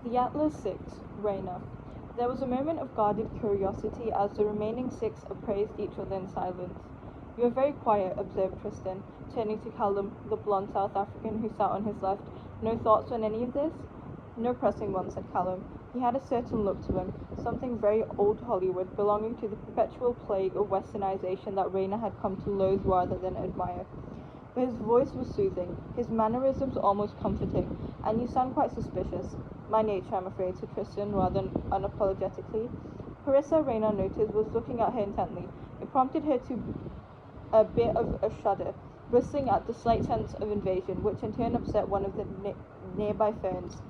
The Atlas Six, Reyna. There was a moment of guarded curiosity as the remaining six appraised each other in silence. "You are very quiet," observed Tristan, turning to Callum, the blond South African who sat on his left. "No thoughts on any of this?" "No pressing one," said Callum. He had a certain look to him, something very old Hollywood, belonging to the perpetual plague of westernization that Reyna had come to loathe rather than admire. But his voice was soothing, his mannerisms almost comforting. "And you sound quite suspicious." "My nature, I'm afraid," said Tristan rather unapologetically. Parissa, Reyna noticed, was looking at her intently. It prompted her to a bit of a shudder, bristling at the slight sense of invasion, which in turn upset one of the nearby ferns.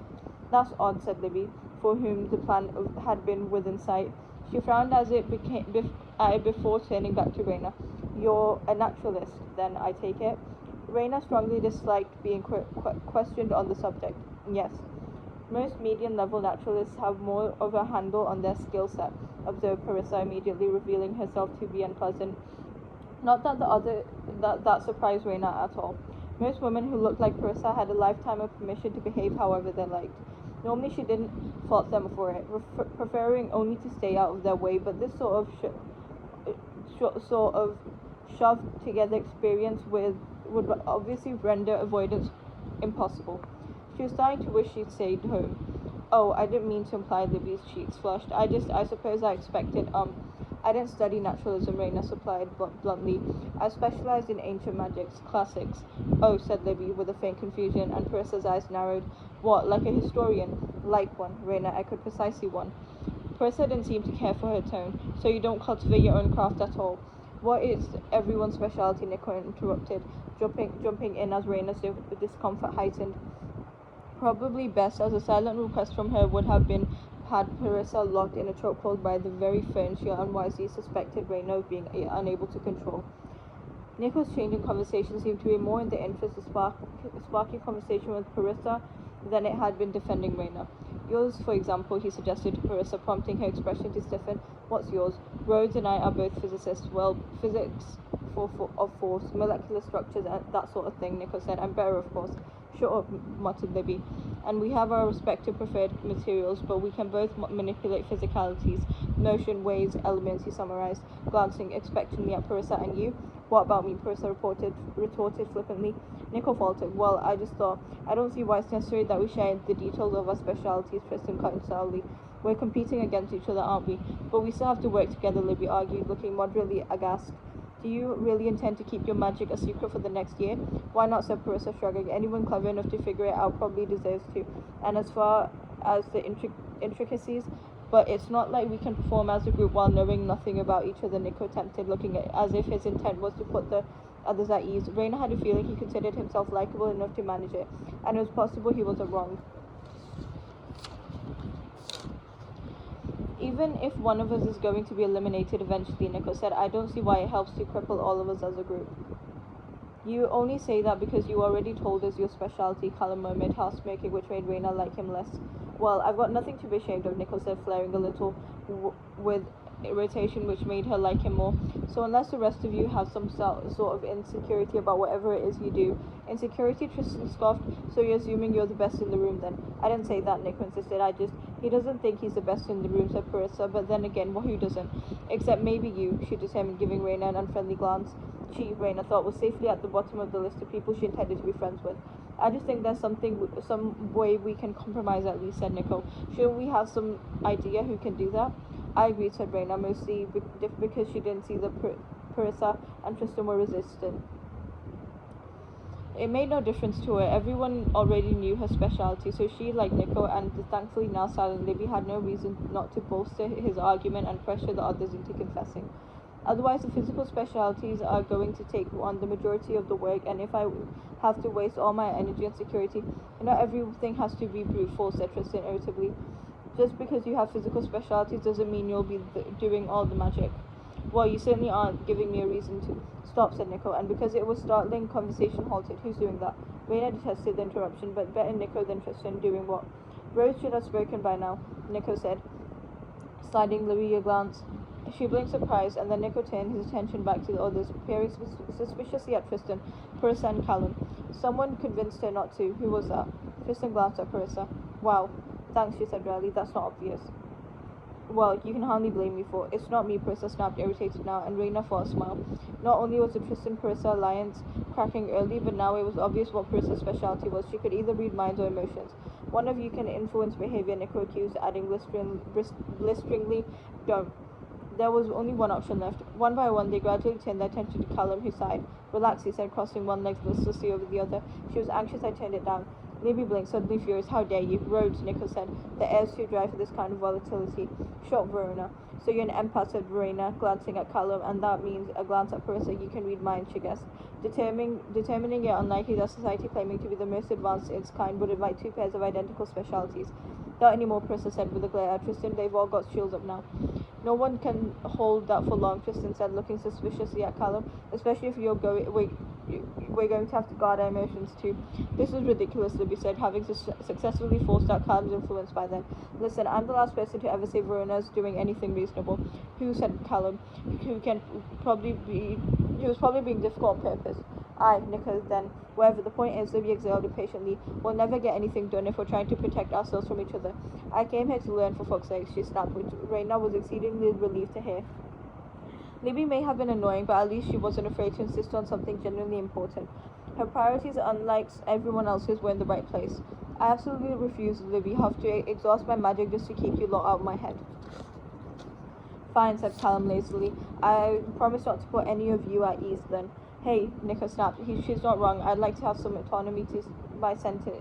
"That's odd," said Libby, for whom the plan had been within sight. She frowned as it before turning back to Reyna. "You're a naturalist, then, I take it?" Reyna strongly disliked being questioned on the subject. "Yes." "Most medium-level naturalists have more of a handle on their skill set," observed Parissa, immediately revealing herself to be unpleasant. Not that surprised Reyna at all. Most women who looked like Parissa had a lifetime of permission to behave however they liked. Normally she didn't fault them for it, preferring only to stay out of their way, but this sort of shoved-together experience would obviously render avoidance impossible. She was starting to wish she'd stayed home. "Oh, I didn't mean to imply," Libby's cheeks flushed. I suppose I expected, I didn't study naturalism," Reyna supplied bluntly. "I specialized in ancient magics, classics." "Oh," said Libby, with a faint confusion, and Parissa's eyes narrowed. "What, like a historian?" "Like one," Reyna echoed, "precisely one." Parissa didn't seem to care for her tone. "So you don't cultivate your own craft at all?" "What is everyone's specialty?" Nico interrupted, jumping in as Reyna's discomfort heightened. Probably best, as a silent request from her would have been had Parissa locked in a chokehold by the very fern she unwisely suspected Reyna of being unable to control. Nico's change in conversation seemed to be more in the interest of sparking conversation with Parissa than it had been defending Reyna. "Yours, for example," he suggested to Parissa, prompting her expression to stiffen. "What's yours?" "Rhodes and I are both physicists." "Well, physics of force, molecular structures, and that sort of thing," Nico said. "I'm better, of course." "Shut up," muttered Libby. "And we have our respective preferred materials, but we can both manipulate physicalities, motion, waves, elements," he summarized, glancing expectantly at Parissa. "And you?" "What about me?" Parissa retorted flippantly. Nico faltered. "Well, I just thought, I don't see why it's necessary that we share the details of our specialities," Tristan cut in sourly. "We're competing against each other, aren't we?" "But we still have to work together," Libby argued, looking moderately aghast. "Do you really intend to keep your magic a secret for the next year?" "Why not?" said Parissa, shrugging. "Anyone clever enough to figure it out probably deserves to. And as far as the intricacies, but it's not like we can perform as a group while knowing nothing about each other," Nico attempted, looking as if his intent was to put the others at ease. Reyna had a feeling he considered himself likable enough to manage it, and it was possible he wasn't wrong. "Even if one of us is going to be eliminated eventually," Nico said, "I don't see why it helps to cripple all of us as a group." "You only say that because you already told us your specialty," Callum murmured, half smirking, which made Reyna like him less. "Well, I've got nothing to be ashamed of," Nico said, flaring a little with irritation, which made her like him more. "So unless the rest of you have some sort of insecurity about whatever it is you do." "Insecurity?" Tristan scoffed. "So you're assuming you're the best in the room, then?" "I didn't say that," Nico insisted. He doesn't think he's the best in the room," said Parissa, "but then again, who doesn't? Except maybe you," she determined, giving Reyna an unfriendly glance. She, Reyna thought, was safely at the bottom of the list of people she intended to be friends with. "I just think there's some way we can compromise at least," said Nico. "Shouldn't we have some idea who can do that?" "I agreed," said Reyna, mostly because she didn't see that Parissa and Tristan were resistant. It made no difference to her. Everyone already knew her specialty, so she, like Nico and the thankfully now silent Libby, had no reason not to bolster his argument and pressure the others into confessing. "Otherwise, the physical specialties are going to take on the majority of the work, and if I have to waste all my energy on security..." "Not everything has to be brute force," said Tristan irritably. "Just because you have physical specialties doesn't mean you'll be doing all the magic." "Well, you certainly aren't giving me a reason to..." "Stop," said Nico, and because it was startling, conversation halted. "Who's doing that?" Reyna detested the interruption, but better Nico than Tristan. "Doing what?" "Rose should have spoken by now," Nico said, sliding Libby a glance. She blinked surprised, and then Nico turned his attention back to the others, peering suspiciously at Tristan, Parissa, and Callum. "Someone convinced her not to. Who was that?" Tristan glanced at Parissa. "Wow, Thanks, she said dryly. That's not obvious. Well, you can hardly blame me for it. It's not me, Parissa snapped, irritated now, and Reina for a smile. Not only was the Tristan-Parissa alliance cracking early, but now it was obvious what Parissa's specialty was. She could either read minds or emotions. One of you can influence behavior, Nico accused, adding blisteringly, don't. There was only one option left. One by one, they gradually turned their attention to Callum, who sighed. Relax, he said, crossing one leg listlessly over the other. She was anxious. I turned it down. Libby blinked, suddenly furious. How dare you? Rhodes, Nico said. The air's too dry for this kind of volatility. Short Verona. So you're an empath, said Verena, glancing at Callum, and that means a glance at Parissa. You can read minds, she guessed. Determining it unlikely that society claiming to be the most advanced in its kind would invite two pairs of identical specialities. Not anymore, Parissa said with a glare at Tristan. They've all got shields up now. No one can hold that for long, Tristan said, looking suspiciously at Callum, especially if we're going to have to guard our emotions too. This is ridiculous, Libby said, having successfully forced out Callum's influence by then. Listen, I'm the last person to ever say Verona's doing anything reasonable. Who, said Callum, who was probably being difficult on purpose. Aye, Nicholas then. Wherever the point is, Libby exhaled impatiently. We'll never get anything done if we're trying to protect ourselves from each other. I came here to learn, for fuck's sake, she snapped, which Reina was exceedingly relieved to hear. Libby may have been annoying, but at least she wasn't afraid to insist on something genuinely important. Her priorities, unlike everyone else's, were in the right place. I absolutely refuse, Libby, have to exhaust my magic just to keep you lot out of my head. Fine, said Callum lazily. I promise not to put any of you at ease then. Hey, Nico snapped. She's not wrong. I'd like to have some autonomy to my sentience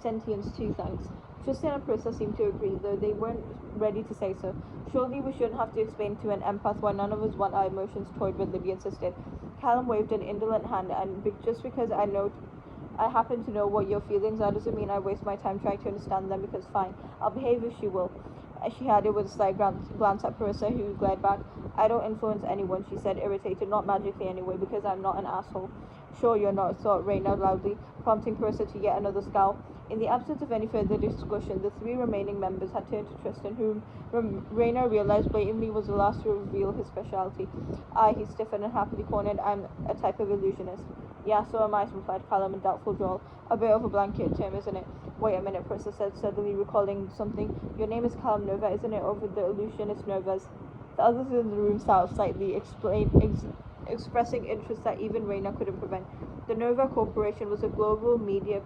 too, thanks. Tristan and Parissa seemed to agree, though they weren't ready to say so. Surely we shouldn't have to explain to an empath why none of us want our emotions toyed with, Libby insisted. Callum waved an indolent hand, and just because I happen to know what your feelings are doesn't mean I waste my time trying to understand them, because fine, I'll behave if she will. She added with a slight glance at Parissa, who glared back. I don't influence anyone, she said, irritated, not magically anyway, because I'm not an asshole. Sure you're not, thought Reina loudly, prompting Parissa to yet another scowl. In the absence of any further discussion, the three remaining members had turned to Tristan, whom Reina realized blatantly was the last to reveal his specialty. Aye, he stiffened and happily cornered. I'm a type of illusionist. Yeah, so am I, replied Callum in doubtful drawl. A bit of a blanket term, isn't it? Wait a minute, Parissa said, suddenly recalling something. Your name is Callum Nova, isn't it? Over the illusionist Novas. The others in the room scowled slightly, expressing interest that even Reina couldn't prevent. The Nova Corporation was a global media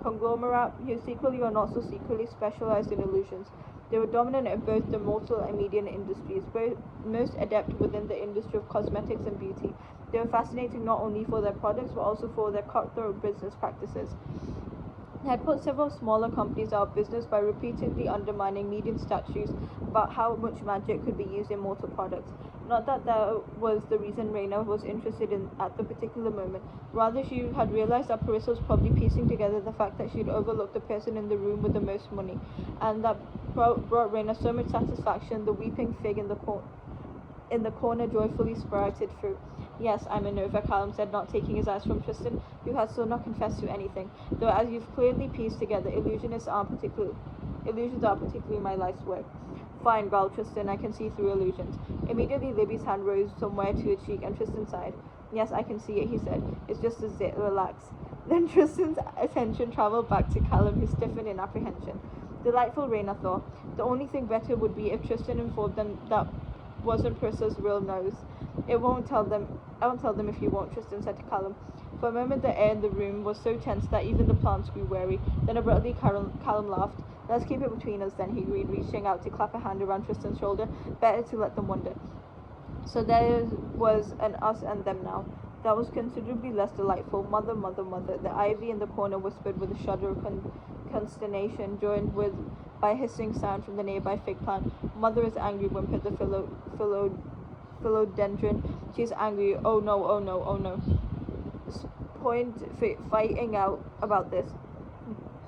conglomerate who secretly or not so secretly specialized in illusions. They were dominant in both the mortal and median industries, both most adept within the industry of cosmetics and beauty. They were fascinating not only for their products, but also for their cutthroat business practices. They had put several smaller companies out of business by repeatedly undermining median statutes about how much magic could be used in mortal products. Not that was the reason Reina was interested in at the particular moment. Rather, she had realized that Parissa was probably piecing together the fact that she had overlooked the person in the room with the most money, and that brought Reina so much satisfaction. The weeping fig in the corner joyfully sprouted fruit. Yes, I'm a Nova, Callum said, not taking his eyes from Tristan, who had still not confessed to anything. Though, as you've clearly pieced together, illusions aren't particularly my life's work. Fine, growled Tristan, I can see through illusions. Immediately, Libby's hand rose somewhere to her cheek, and Tristan sighed. Yes, I can see it, he said. It's just a zit, relax. Then Tristan's attention travelled back to Callum, who stiffened in apprehension. Delightful, Reina thought. The only thing better would be if Tristan informed them that wasn't Parissa's real nose. I won't tell them if you won't, Tristan said to Callum. For a moment the air in the room was so tense that even the plants grew wary. Then abruptly Callum laughed. Let's keep it between us then, he agreed, reaching out to clap a hand around Tristan's shoulder. Better to let them wonder. So there was an us and them now. That was considerably less delightful. Mother, mother, mother. The ivy in the corner whispered with a shudder of consternation, joined by a hissing sound from the nearby fig plant. Mother is angry, whimpered the philodendron. She's angry. Oh no, oh no, oh no. Fighting out about this,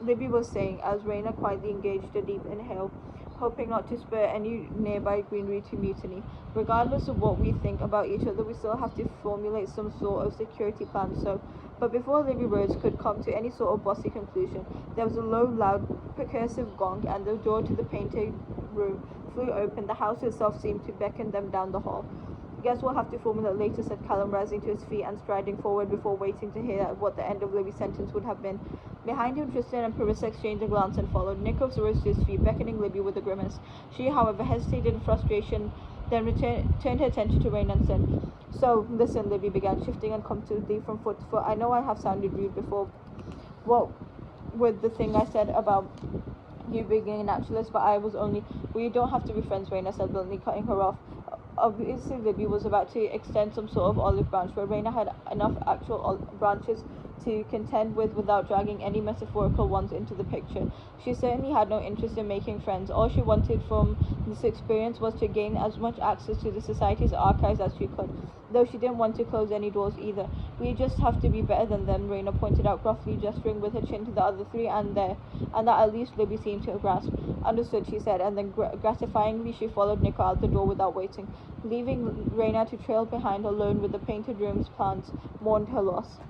Libby was saying, as Reina quietly engaged a deep inhale, hoping not to spur any nearby greenery to mutiny. Regardless of what we think about each other, we still have to formulate some sort of security plan, so... But before Libby Rhodes could come to any sort of bossy conclusion, there was a low, loud, percussive gong, and the door to the painted room flew open. The house itself seemed to beckon them down the hall. Guess we'll have to formulate later, said Callum, rising to his feet and striding forward before waiting to hear what the end of Libby's sentence would have been. Behind him, Tristan and Parissa exchanged a glance and followed. Nikos rose to his feet, beckoning Libby with a grimace. She, however, hesitated in frustration, then turned her attention to Raina and said, "So, listen," Libby began, shifting uncomfortably from foot to foot. "I know I have sounded rude before. What with the thing I said about you being a naturalist, but I was only... We don't have to be friends," Raina said bluntly, cutting her off. Obviously, Libby was about to extend some sort of olive branch, but Raina had enough actual branches to contend with without dragging any metaphorical ones into the picture. She certainly had no interest in making friends. All she wanted from this experience was to gain as much access to the Society's archives as she could, though she didn't want to close any doors either. "We just have to be better than them," Raina pointed out gruffly, gesturing with her chin to the other three, and that at least Libby seemed to grasp. "Understood," she said, and then gratifyingly she followed Nico out the door without waiting. Leaving Raina to trail behind alone with the painted rooms plants mourned her loss.